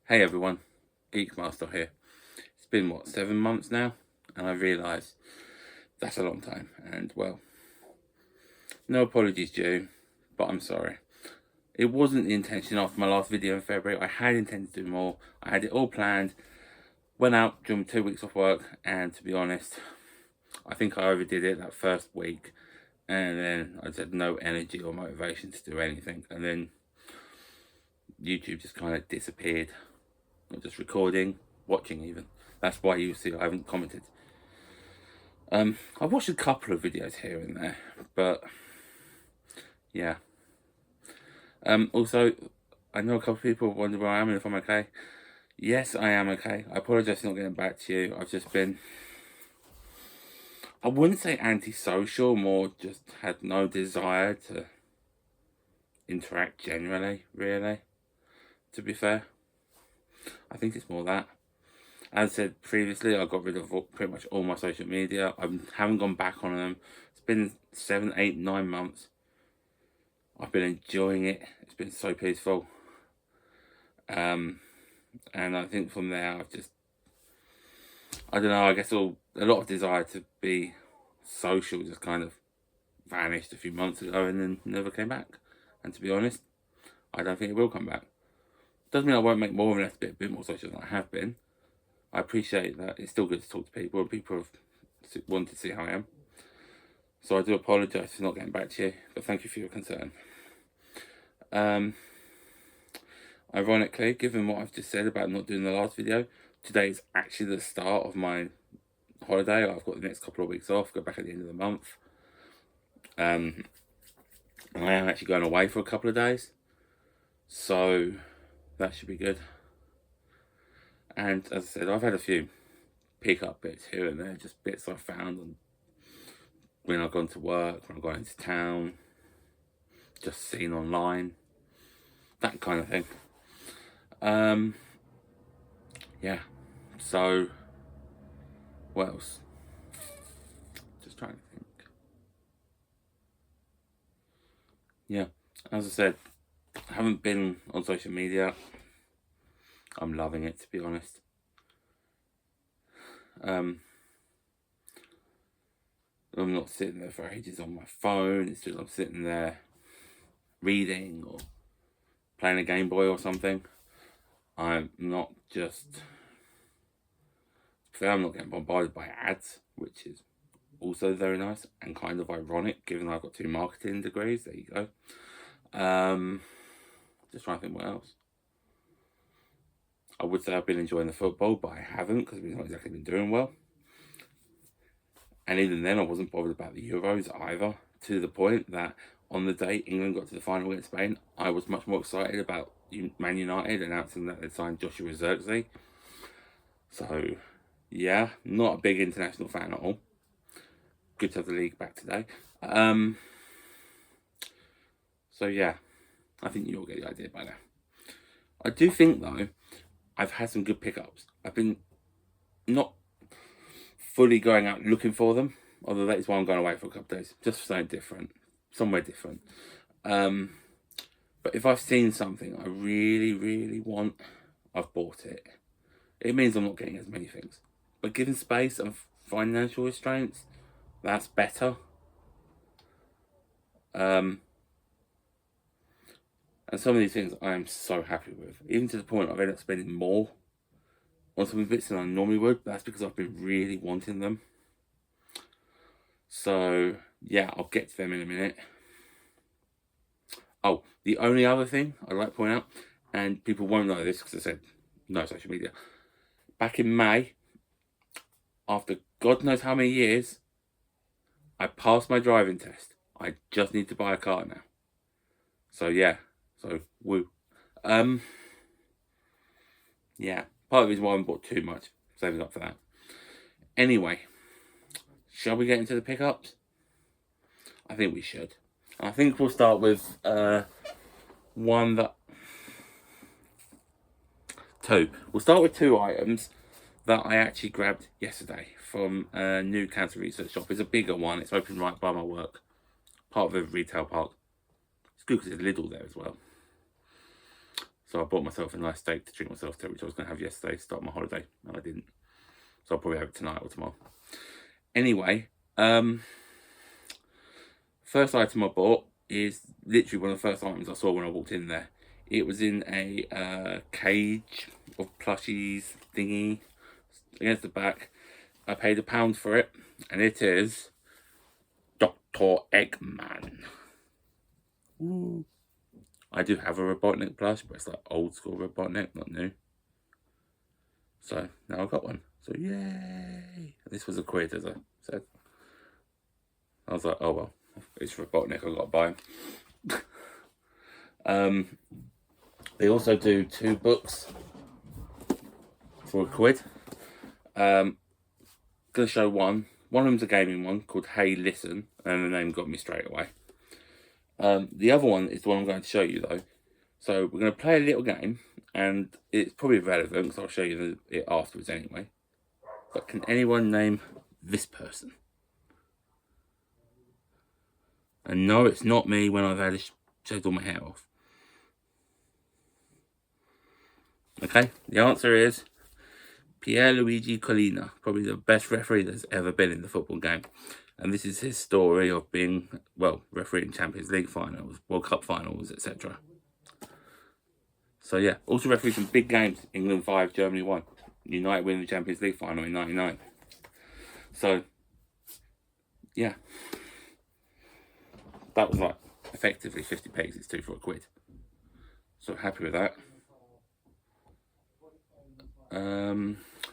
Hey everyone, GeekMaster here. It's been, 7 months now? And I realised that's a long time. And, well, no apologies due, but I'm sorry. It wasn't the intention after my last video in February. I had intended to do more. I had it all planned. Went out during 2 weeks off work, and to be honest, I think I overdid it that first week. And then I just had no energy or motivation to do anything. And then YouTube just kind of disappeared. Not just recording, watching even. That's why you see I haven't commented. I've watched a couple of videos here and there, but yeah. Also, I know a couple of people wonder where I am and if I'm okay. Yes, I am okay. I apologise for not getting back to you. I've just been, I wouldn't say antisocial, more just had no desire to interact generally, really, to be fair. I think it's more that. As I said previously, I got rid of pretty much all my social media. I haven't gone back on them. It's been 7, 8, 9 months. I've been enjoying it. It's been so peaceful. And I think from there, I've just, I don't know, I guess a lot of desire to be social just kind of vanished a few months ago and then never came back. And to be honest, I don't think it will come back. Doesn't mean I won't make more of a bit more social than I have been. I appreciate that it's still good to talk to people and people have wanted to see how I am. So I do apologise for not getting back to you, but thank you for your concern. Ironically, given what I've just said about not doing the last video, today is actually the start of my holiday. I've got the next couple of weeks off, go back at the end of the month. And I am actually going away for a couple of days. So that should be good. And as I said, I've had a few pick-up bits here and there, just bits I've found when I've gone to work, when I've gone into town, just seen online, that kind of thing. Yeah, so what else? Just trying to think. Yeah, as I said, I haven't been on social media. I'm loving it, to be honest. I'm not sitting there for ages on my phone. It's just I'm sitting there reading or playing a Game Boy or something. I'm not getting bombarded by ads, which is also very nice and kind of ironic given I've got 2 marketing degrees. There you go. Just trying to think what else. I would say I've been enjoying the football, but I haven't because we've not exactly been doing well. And even then, I wasn't bothered about the Euros either, to the point that on the day England got to the final against Spain, I was much more excited about Man United announcing that they'd signed Joshua Zirkzee. So, yeah, not a big international fan at all. Good to have the league back today. So, yeah, I think you'll get the idea by now. I do think, though, I've had some good pickups. I've been not fully going out looking for them, although that is why I'm going away for a couple of days, just for something different, somewhere different. But if I've seen something I really, really want, I've bought it. It means I'm not getting as many things. But given space and financial restraints, that's better. And some of these things I am so happy with, even to the point I've ended up spending more on some bits than I normally would, but that's because I've been really wanting them. So, yeah, I'll get to them in a minute. Oh, the only other thing I'd like to point out, and people won't know this because I said no social media. Back in May, after God knows how many years, I passed my driving test. I just need to buy a car now. So, yeah. So, woo. Yeah. Part of the reason why I haven't bought too much. Saving up for that. Anyway. Shall we get into the pickups? I think we should. I think we'll start with one that... Two. We'll start with 2 items that I actually grabbed yesterday from a new cancer research shop. It's a bigger one. It's open right by my work. Part of a retail park. It's good because there's Lidl there as well. So I bought myself a nice steak to treat myself to, which I was going to have yesterday to start my holiday, and I didn't. So I'll probably have it tonight or tomorrow. Anyway, first item I bought is literally one of the first items I saw when I walked in there. It was in a cage of plushies thingy against the back. I paid £1 for it, and it is Dr. Eggman. Ooh. I do have a Robotnik plush, but it's like old school Robotnik, not new. So now I've got one. So yay! This was £1, as I said. I was like, oh well, it's Robotnik, I've got to buy him. They also do 2 books for £1. Gonna show one. One of them's a gaming one called Hey Listen, and the name got me straight away. The other one is the one I'm going to show you though. So we're going to play a little game, and it's probably relevant because I'll show you it afterwards anyway. But can anyone name this person? And no, it's not me when I've had shaved all my hair off. Okay, the answer is Pierluigi Collina, probably the best referee that's ever been in the football game. And this is his story of being, well, refereeing Champions League finals, World Cup finals, etc. So yeah, also refereed some big games. England 5, Germany 1. United win the Champions League final in '99. So, yeah. That was like, effectively 50 pegs, it's 2 for £1. So happy with that.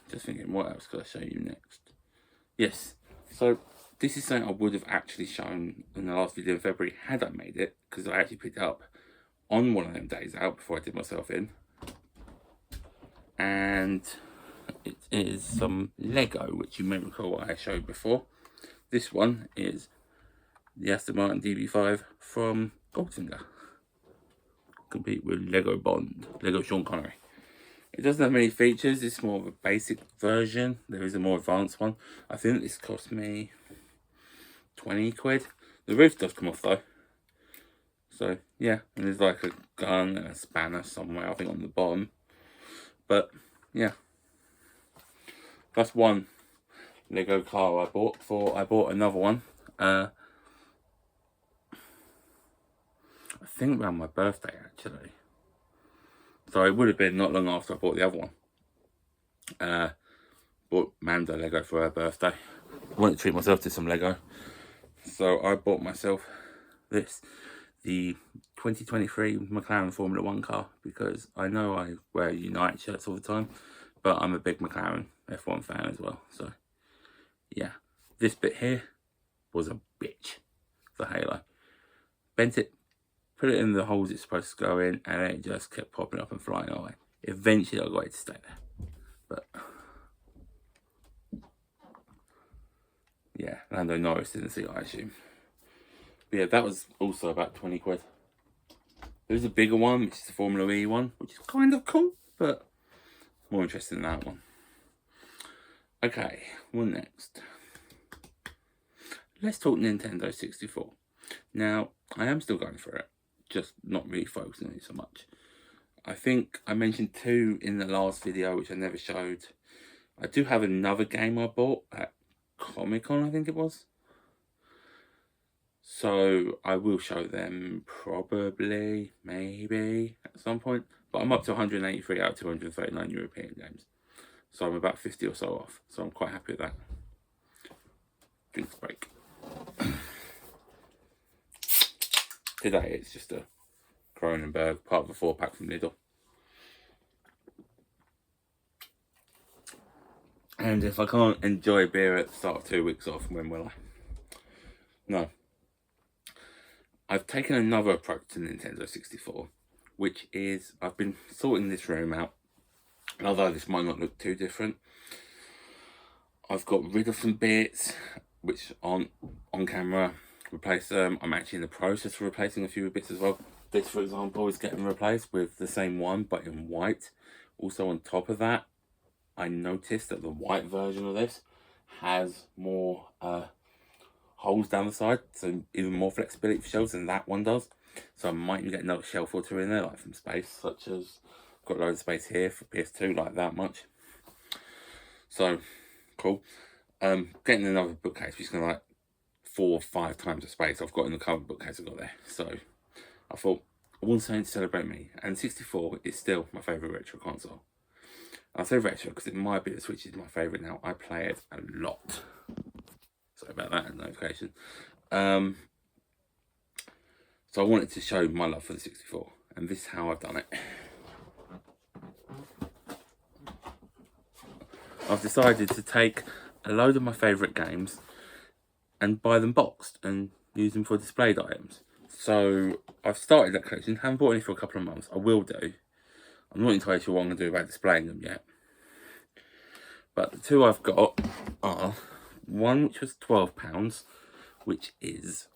Just thinking, what else could I show you next? Yes, so this is something I would have actually shown in the last video in February had I made it, because I actually picked it up on one of them days out before I did myself in. And it is some Lego, which you may recall what I showed before. This one is the Aston Martin DB5 from Goldfinger. Compete with Lego Bond, Lego Sean Connery. It doesn't have many features, it's more of a basic version. There is a more advanced one. I think this cost me £20. The roof does come off though. So yeah, and there's like a gun and a spanner somewhere, I think on the bottom. But yeah, that's one Lego car I bought. I bought another one. I think around my birthday actually. So it would have been not long after I bought the other one. Bought Manda Lego for her birthday. I wanted to treat myself to some Lego. So I bought myself this, the 2023 McLaren Formula 1 car, because I know I wear United shirts all the time, but I'm a big McLaren F1 fan as well. So yeah, this bit here was a bitch for Halo. Bent it, put it in the holes it's supposed to go in, and it just kept popping up and flying away. Eventually I got it to stay there. But yeah, Lando Norris didn't see it, I assume. But yeah, that was also about £20. There's a bigger one, which is the Formula E one, which is kind of cool, but more interested in that one. Okay, what next? Let's talk Nintendo 64. Now, I am still going for it, just not really focusing on it so much. I think I mentioned 2 in the last video, which I never showed. I do have another game I bought at Comic-Con, I think it was. So I will show them probably, maybe, at some point. But I'm up to 183 out of 239 European games. So I'm about 50 or so off. So I'm quite happy with that. Drinks break. Today it's just a Kronenberg, part of a 4-pack from Lidl. And if I can't enjoy beer at the start of 2 weeks off, when will I? No. I've taken another approach to Nintendo 64, which is I've been sorting this room out. And although this might not look too different, I've got rid of some bits which aren't on camera, replace them. I'm actually in the process of replacing a few bits as well. This, for example, is getting replaced with the same one but in white. Also on top of that, I noticed that the white version of this has more holes down the side, so even more flexibility for shelves than that one does. So I might even get another shelf or two in there, like from space, such as got loads of space here for PS2, like that much. So cool. Getting another bookcase, which is gonna like 4 or 5 times the space I've got in the current bookcase I've got there. So I thought I want something to celebrate me, and 64 is still my favourite retro console. I say retro because it might be the Switch is my favourite now. I play it a lot. Sorry about that notification. So I wanted to show my love for the 64, and this is how I've done it. I've decided to take a load of my favourite games and buy them boxed and use them for displayed items. So I've started that collection, haven't bought any for a couple of months. I will do. I'm not entirely sure what I'm going to do about displaying them yet. But the two I've got are one which was £12, which is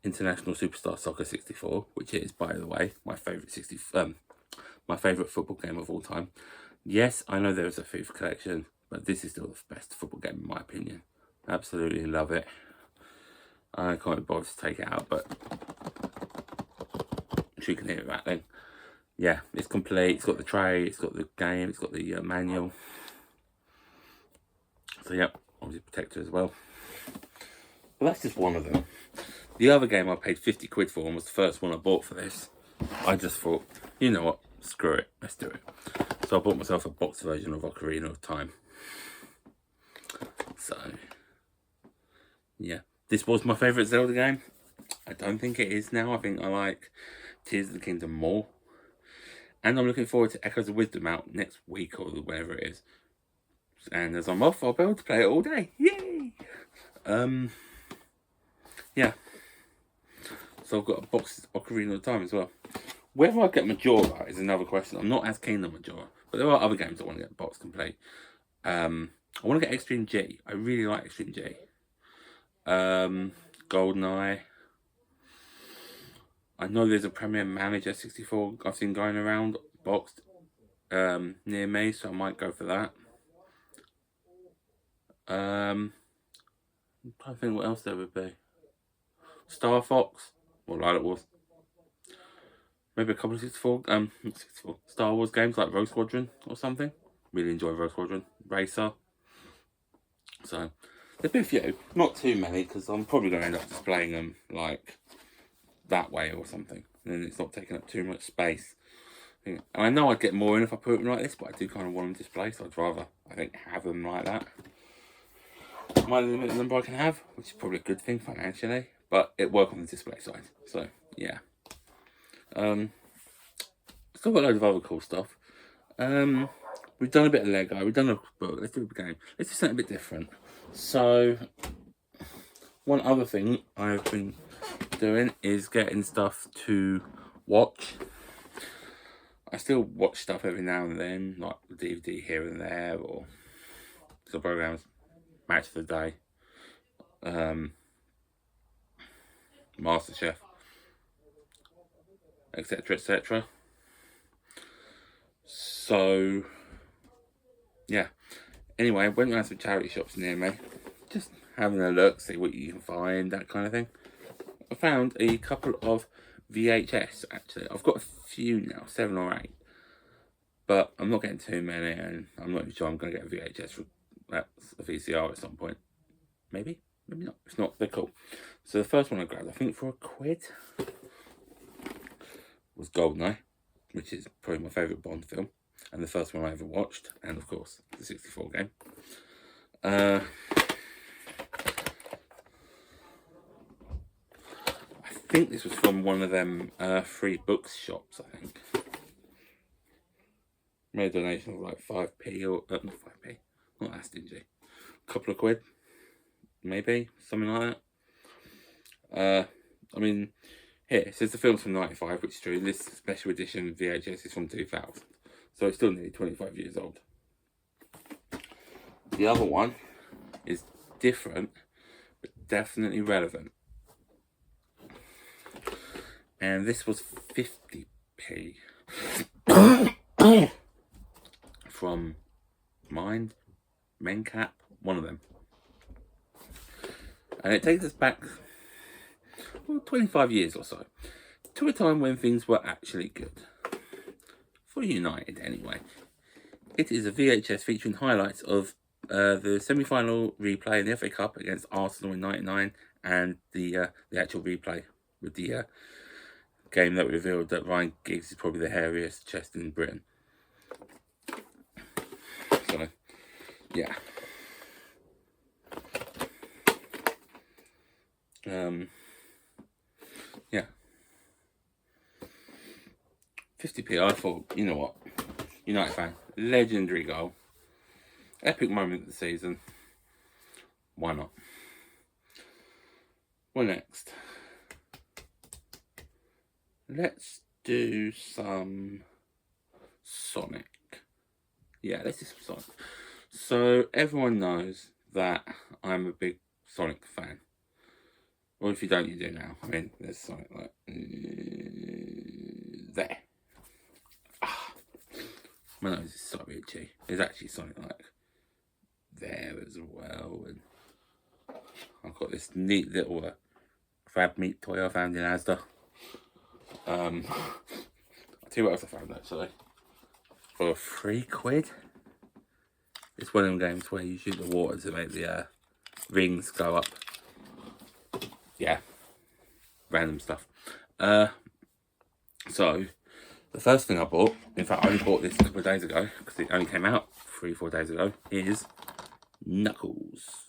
International Superstar Soccer 64, which is, by the way, my favourite my favourite football game of all time. Yes, I know there is a FIFA collection, but this is still the best football game in my opinion. Absolutely love it. I can't be bothered to take it out, but I'm sure you can hear it rattling. Yeah, it's complete. It's got the tray, it's got the game, it's got the manual. So yeah, obviously protector as well. But that's just one of them. The other game I paid 50 quid for and was the first one I bought for this. I just thought, you know what, screw it, let's do it. So I bought myself a boxed version of Ocarina of Time. So, yeah. This was my favourite Zelda game. I don't think it is now. I think I like Tears of the Kingdom more. And I'm looking forward to Echoes of Wisdom out next week or whenever it is. And as I'm off, I'll be able to play it all day. Yay! Yeah. So I've got a box of Ocarina of Time as well. Whether I get Majora is another question. I'm not as keen on Majora. But there are other games I want to get box complete. I want to get Extreme G. I really like Extreme G. GoldenEye. I know there's a Premier Manager 64 I've seen going around boxed near me, so I might go for that. I'm trying to think what else there would be. Star Fox, or Lilac Wars. Maybe a couple of 64, not 64, Star Wars games like Rogue Squadron or something. Really enjoy Rogue Squadron. Racer. So, there's been a few, not too many, because I'm probably going to end up displaying them like that way or something. And then it's not taking up too much space. And I know I'd get more in if I put them like this, but I do kind of want them displayed, so I'd rather, I think, have them like that. My limited number I can have, which is probably a good thing financially, but it works on the display side. So, yeah. Still got loads of other cool stuff. We've done a bit of Lego, we've done a book, let's do a game. Let's do something a bit different. So, one other thing I've been doing is getting stuff to watch. I still watch stuff every now and then, like the DVD here and there, or some programs, Match of the Day, MasterChef, etc, etc. So, yeah. Anyway, I went around some charity shops near me, just having a look, see what you can find, that kind of thing. I found a couple of VHS, actually. I've got a few now, 7 or 8. But I'm not getting too many, and I'm not even sure I'm going to get a VHS for a VCR at some point. Maybe, maybe not. If not, they're cool. So the first one I grabbed, I think for £1, was GoldenEye, which is probably my favourite Bond film, and the first one I ever watched, and of course, the 64 game. I think this was from one of them free books shops, I think. Made a donation of like 5p or not 5p, not that stingy. A couple of quid, maybe, something like that. I mean, here it says the film's from '95, which is true. This special edition VHS is from 2000, so it's still nearly 25 years old. The other one is different, but definitely relevant. And this was 50p. From Mencap, one of them. And it takes us back, well, 25 years or so. to a time when things were actually good. For United, anyway. It is a VHS featuring highlights of the semi-final replay in the FA Cup against Arsenal in '99 and the actual replay with the game that revealed that Ryan Giggs is probably the hairiest chest in Britain. So, yeah. Yeah. 50p, I thought, you know what? United fan. Legendary goal. Epic moment of the season. Why not? What next? Let's do some Sonic. Yeah, let's do some Sonic. So, everyone knows that I'm a big Sonic fan. Or if you don't, you do now. I mean, there's Sonic like there. My nose is so itchy. There's actually Sonic like there as well. And I've got this neat little crab meat toy I found in Asda. I'll tell you what else I found actually. For £3. It's one of them games where you shoot the water to make the rings go up. Yeah, random stuff. So, the first thing I bought, in fact I only bought this a couple of days ago, because it only came out 3-4 days ago, is Knuckles.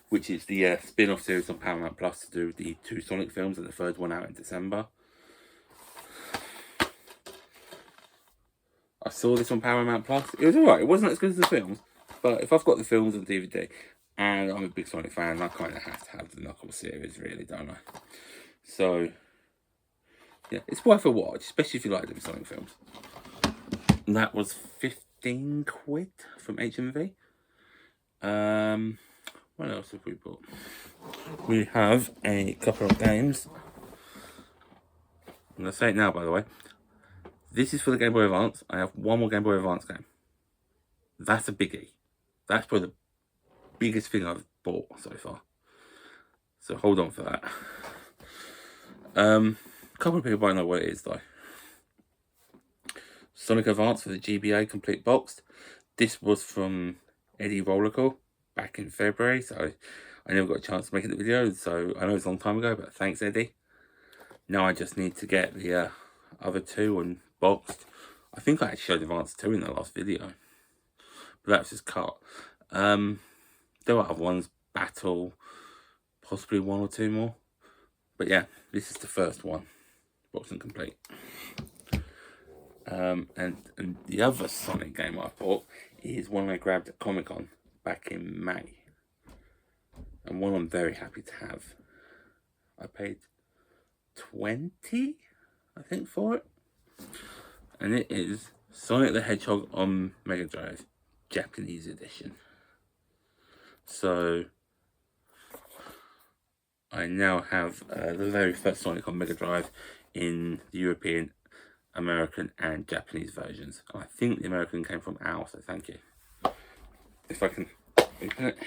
Which is the spin-off series on Paramount Plus to do with the 2 Sonic films and the 3rd one out in December. I saw this on Paramount Plus. It was alright, it wasn't as good as the films, but if I've got the films on DVD, and I'm a big Sonic fan, I kind of have to have the Knuckles series, really, don't I? So, yeah, it's worth a watch, especially if you like the Sonic films. And that was £15 from HMV. What else have we bought? We have a couple of games. I'm going to say it now, by the way. This is for the Game Boy Advance. I have one more Game Boy Advance game. That's a biggie. That's probably the biggest thing I've bought so far. So hold on for that. A couple of people might know what it is though. Sonic Advance for the GBA complete boxed. This was from Eddie Rollicle back in February, so I never got a chance to make it the video, so I know it's a long time ago, but thanks Eddie. Now I just need to get the other 2 unboxed. I think I actually showed Advance 2 in the last video, but that was just cut. There are other ones, Battle, possibly 1 or 2 more. But yeah, this is the first one, boxed and complete. And the other Sonic game I bought is one I grabbed at Comic-Con back in May. And one I'm very happy to have. I paid 20, I think, for it. And it is Sonic the Hedgehog on Mega Drive, Japanese edition. So, I now have the very first Sonic on Mega Drive in the European, American and Japanese versions. I think the American came from Al, so thank you. If I can open it.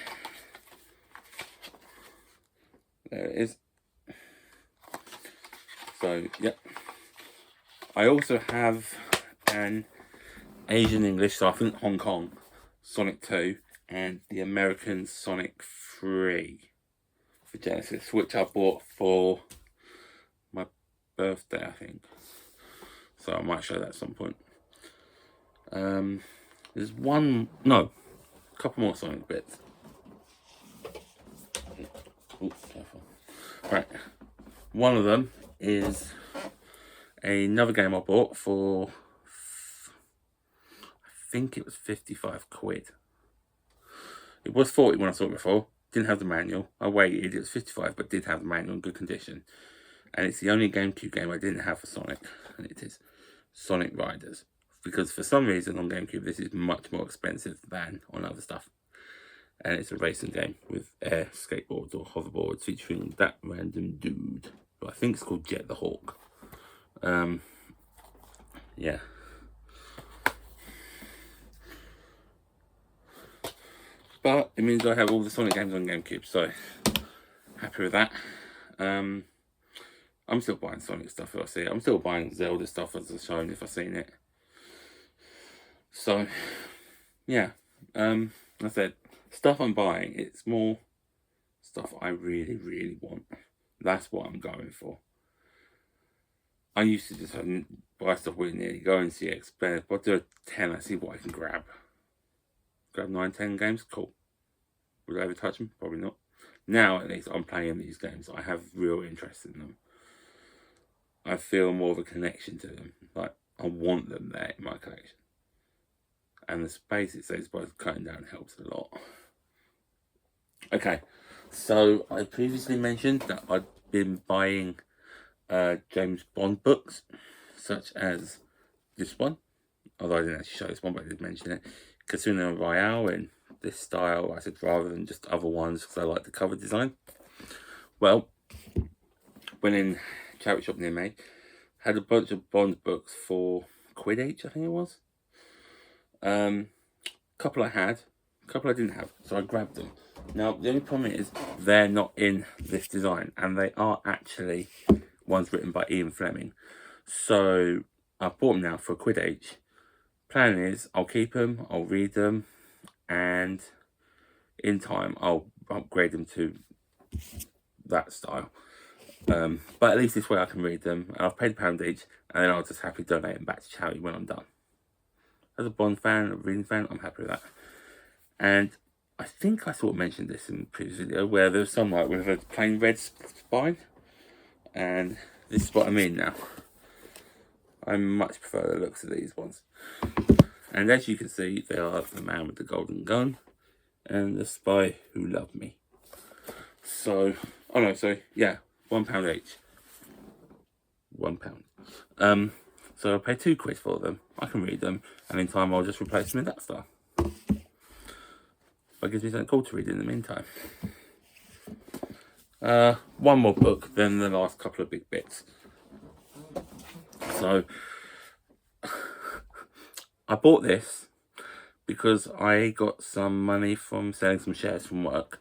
There it is. So, yep. I also have an Asian English, so I think Hong Kong, Sonic 2 and the American Sonic 3 for Genesis, which I bought for my birthday, I think. So I might show that at some point. There's a couple more Sonic bits. Ooh, careful. Right, one of them is another game I bought for, I think it was £55. It was 40 when I saw it before. Didn't have the manual. I waited, it was 55, but did have the manual in good condition. And it's the only GameCube game I didn't have for Sonic, and it is Sonic Riders. Because for some reason on GameCube this is much more expensive than on other stuff. And it's a racing game with air skateboards or hoverboards featuring that random dude who I think it's called Jet the Hawk. Yeah. But it means I have all the Sonic games on GameCube, so happy with that. I'm still buying Sonic stuff if I see it. I'm still buying Zelda stuff as I've shown if I've seen it. So, yeah. Like I said, stuff I'm buying, it's more stuff I really, really want. That's what I'm going for. I used to just buy stuff willy-nilly, go and see it, expand. If I do a 10, I see what I can grab. Grab 9, 10 games, cool. Would I ever touch them? Probably not. Now, at least, I'm playing these games. I have real interest in them. I feel more of a connection to them. Like, I want them there in my collection. And the space it saves by cutting down helps a lot. Okay, so I previously mentioned that I'd been buying James Bond books, such as this one. Although I didn't actually show this one, but I did mention it. Casino Royale in this style, I said, rather than just other ones, because I like the cover design. Well, went in charity shop near me, had a bunch of Bond books for £1 each, I think it was. Couple I had, couple I didn't have, so I grabbed them. Now, the only problem is they're not in this design, and they are actually ones written by Ian Fleming. So I bought them now for £1 each. Plan is I'll keep them, I'll read them, and in time I'll upgrade them to that style. But at least this way I can read them. I've paid £1 each, and then I'll just happily donate them back to charity when I'm done. As a Bond fan, a reading fan, I'm happy with that. And I think I sort of mentioned this in the previous video, where there's some like with a plain red spine, and this is what I mean now. I much prefer the looks of these ones. And as you can see, they are the man with the golden gun and the spy who loved me. So, oh no, sorry, yeah, £1 each. £1. So I'll pay £2 for them. I can read them, and in time I'll just replace them with that stuff. But it gives me something cool to read in the meantime. One more book, then the last couple of big bits. So, I bought this because I got some money from selling some shares from work.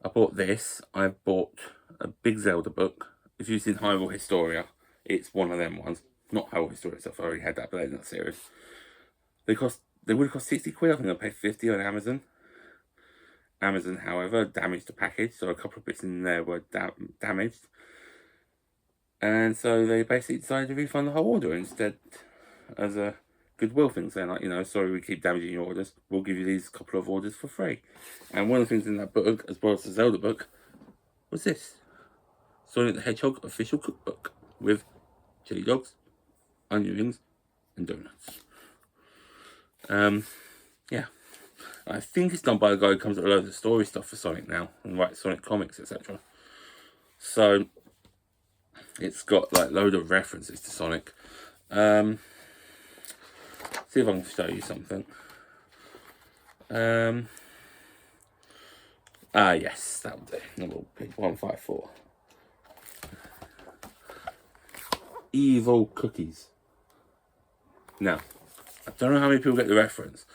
I bought this. I bought a big Zelda book. If you've seen Hyrule Historia, it's one of them ones. Not Hyrule Historia itself, I already had that, but they're not serious. They would have cost £60. I think I paid £50 on Amazon. Amazon, however, damaged the package, so a couple of bits in there were damaged. And so they basically decided to refund the whole order instead, as a goodwill thing, saying like, you know, sorry we keep damaging your orders, we'll give you these couple of orders for free. And one of the things in that book, as well as the Zelda book, was this. Sonic the Hedgehog official cookbook with chili dogs, onion rings, and donuts. Yeah. I think it's done by a guy who comes up with loads of story stuff for Sonic now, and writes Sonic comics, etc. So, it's got like load of references to Sonic. See if I can show you something. Yes, that will do. Number 154. Evil cookies. Now, I don't know how many people get the reference,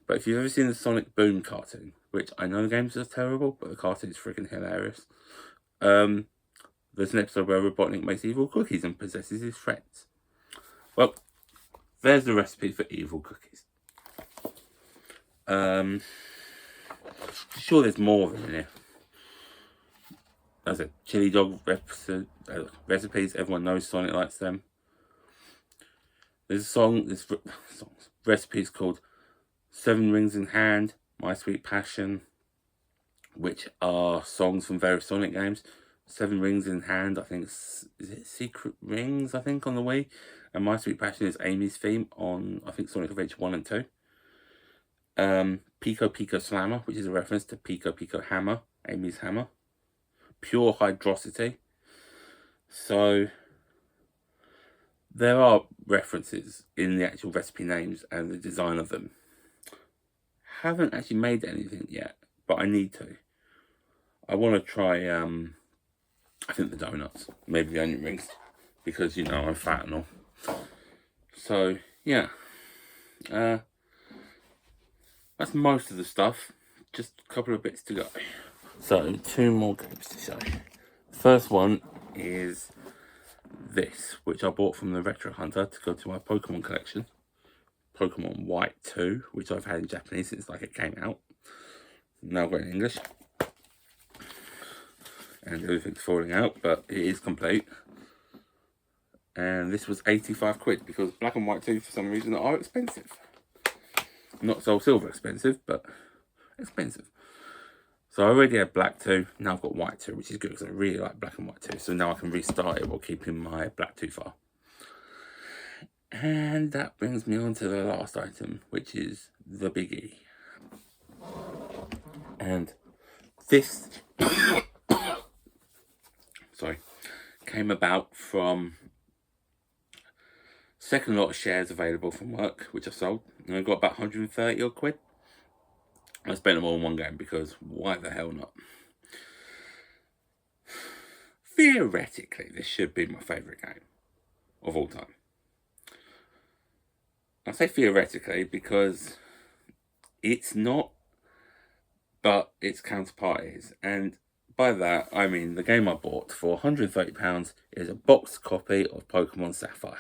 but if you've ever seen the Sonic Boom cartoon, which I know the games are terrible, but the cartoon is freaking hilarious. There's an episode where Robotnik makes evil cookies and possesses his friends. Well, there's the recipe for evil cookies. Sure, there's more of them in here. As a chili dog recipes, everyone knows Sonic likes them. There's a song, recipes called 7 Rings in Hand, My Sweet Passion, which are songs from various Sonic games. 7 Rings in Hand, I think, is it Secret Rings, I think, on the Wii. And My Sweet Passion is Amy's theme on, I think, Sonic Adventure 1 and 2. Pico Pico Slammer, which is a reference to Pico Pico Hammer, Amy's hammer. Pure Hydrosity. So, there are references in the actual recipe names and the design of them. Haven't actually made anything yet, but I need to. I want to try, I think the donuts, maybe the onion rings, because, you know, I'm fat and all. So, yeah. That's most of the stuff. Just a couple of bits to go. So, 2 more games to show. The first one is this, which I bought from the Retro Hunter to go to my Pokemon collection. Pokemon White 2, which I've had in Japanese since like it came out. Now I've got it in English. And everything's falling out, but it is complete. And this was 85 quid, because Black and White 2 for some reason are expensive. Not Soul Silver expensive, but expensive. So I already had Black 2, now I've got White 2, which is good because I really like Black and White 2. So now I can restart it while keeping my Black 2 file. And that brings me on to the last item, which is the biggie. And this sorry, came about from second lot of shares available from work, which I sold, and I got about 130 odd quid. I spent them all in one game because why the hell not? Theoretically, this should be my favourite game of all time. I say theoretically because it's not, but its counterpart is. And by that, I mean the game I bought for £130 is a boxed copy of Pokemon Sapphire.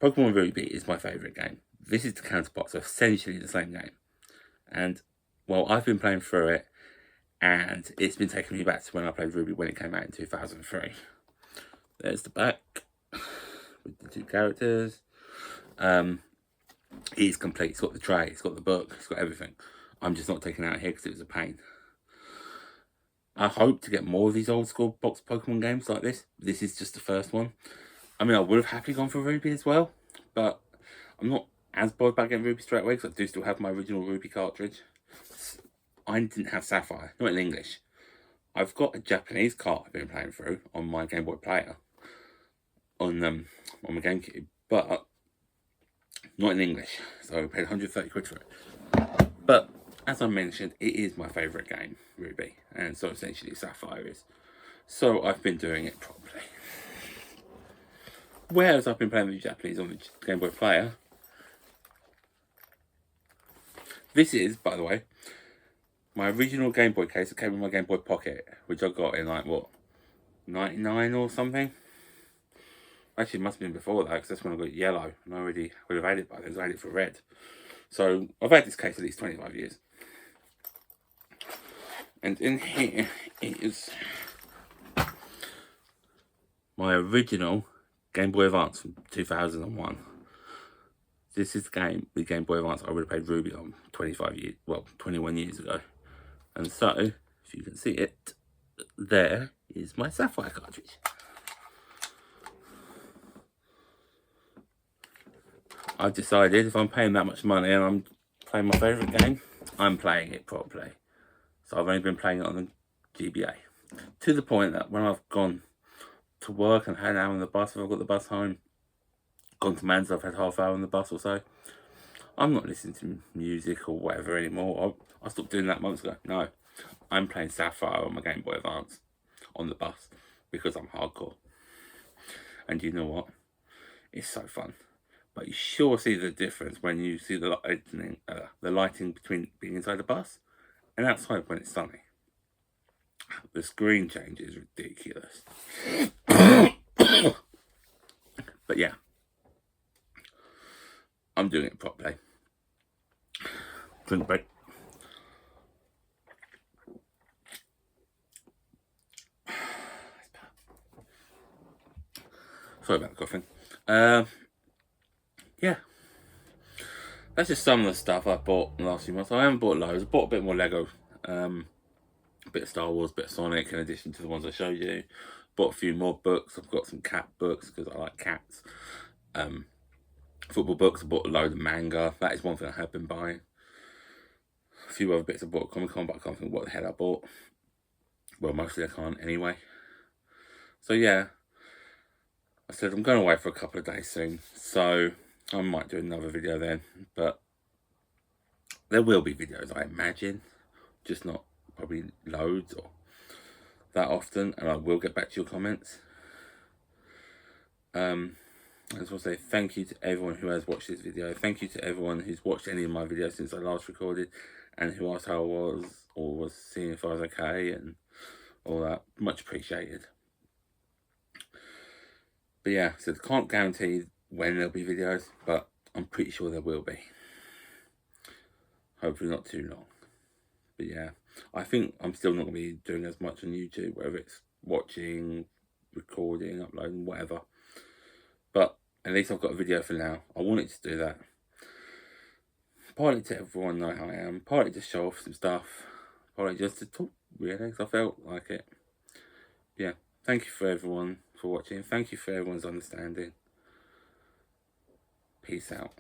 Pokemon Ruby is my favourite game. This is the counterpart, so essentially the same game. And, well, I've been playing through it, and it's been taking me back to when I played Ruby when it came out in 2003. There's the back with the 2 characters. It's complete. It's got the tray, it's got the book, it's got everything. I'm just not taking it out here because it was a pain. I hope to get more of these old school box Pokemon games like this. This is just the first one. I mean, I would have happily gone for Ruby as well, but I'm not as bothered about getting Ruby straight away because I do still have my original Ruby cartridge. I didn't have Sapphire, not in English. I've got a Japanese cart I've been playing through on my Game Boy Player, on my GameCube, but not in English, so I paid 130 quid for it. But as I mentioned, it is my favourite game, Ruby, and so essentially Sapphire is. So I've been doing it properly. Whereas I've been playing the Japanese on the Game Boy Player. This is, by the way, my original Game Boy case. It came with my Game Boy Pocket, which I got in like, what, 99 or something? Actually, it must have been before that, because that's when I got yellow, and I already would have had it by then, so I had it for red. So I've had this case at least 25 years. And in here is my original Game Boy Advance from 2001. This is the Game Boy Advance I would have played Ruby on 21 years ago. And so, if you can see it, there is my Sapphire cartridge. I've decided if I'm paying that much money and I'm playing my favourite game, I'm playing it properly. So I've only been playing it on the GBA. To the point that when I've gone to work and had an hour on the bus, if I've got the bus home, gone to Man's, I've had half hour on the bus or so, I'm not listening to music or whatever anymore. I stopped doing that months ago. No, I'm playing Sapphire on my Game Boy Advance on the bus because I'm hardcore. And you know what? It's so fun. But you sure see the difference when you see the lighting between being inside the bus and outside when it's sunny. The screen change is ridiculous. But yeah, I'm doing it properly. Drink break. Sorry about the coughing. Yeah, that's just some of the stuff I've bought in the last few months. I haven't bought loads. I bought a bit more Lego, a bit of Star Wars, a bit of Sonic, in addition to the ones I showed you. Bought a few more books. I've got some cat books because I like cats. Football books. I bought a load of manga. That is one thing I have been buying. A few other bits I bought at Comic-Con, but I can't think what the hell I bought. Well, mostly I can't anyway. So yeah, I said I'm going away for a couple of days soon, so I might do another video then, but there will be videos, I imagine, just not probably loads or that often, and I will get back to your comments. I just want to say thank you to everyone who has watched this video. Thank you to everyone who's watched any of my videos since I last recorded, and who asked how I was, or was seeing if I was okay, and all that. Much appreciated. But yeah, so I can't guarantee when there'll be videos, but I'm pretty sure there will be. Hopefully not too long. But yeah, I think I'm still not going to be doing as much on YouTube, whether it's watching, recording, uploading, whatever. But at least I've got a video for now. I wanted to do that. Partly to everyone know how I am, partly to show off some stuff, partly just to talk, really, because I felt like it. Yeah, thank you for everyone for watching. Thank you for everyone's understanding. Peace out.